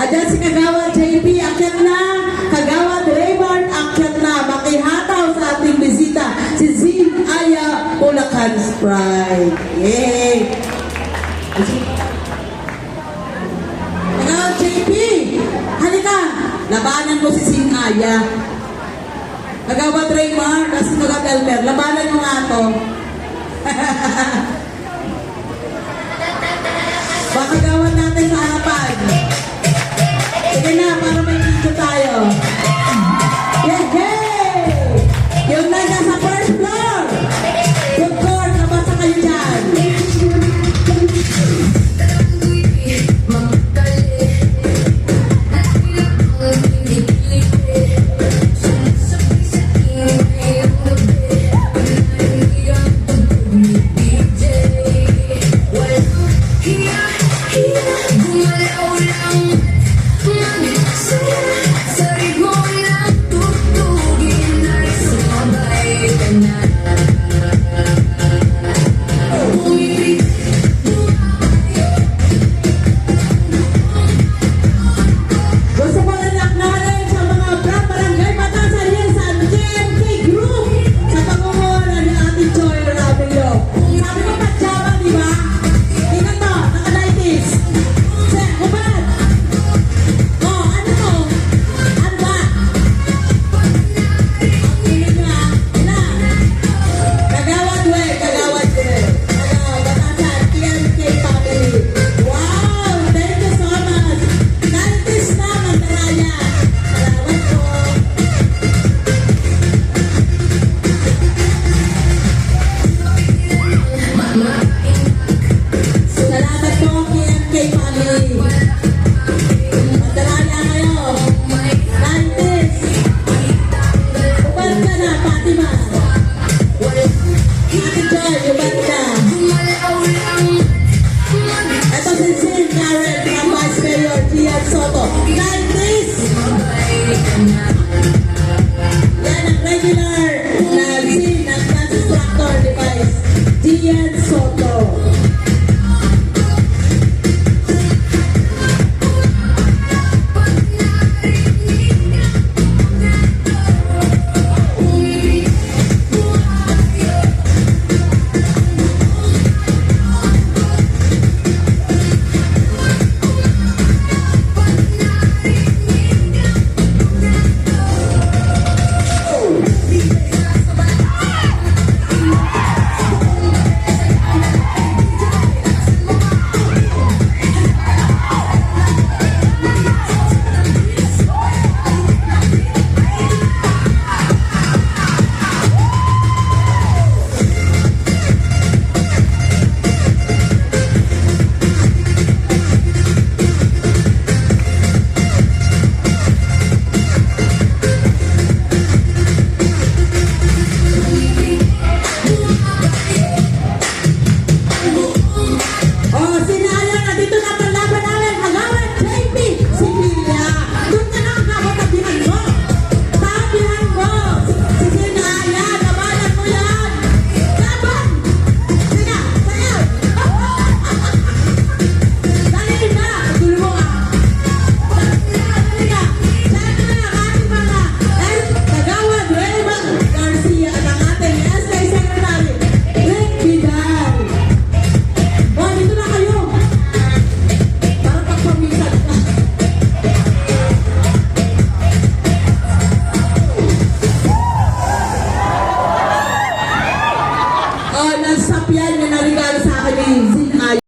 Ayan si Kagawad JP, akyat na. Kagawad Raymond, akyat na. Makihataw sa ating bisita, si Zin Aya Bulacan Sprite. Yay! Kagawad JP, halika. Labanan mo si Zin Aya. Kagawad Raymond, kasi Kagawad Elmer, labanan mo nga to. Baka gawin natin sa harapan. Sige na, para may video tayo. Yay! Yung nasa sa first floor. Good court, nabasa kayo dyan. Ito si Zin Karen.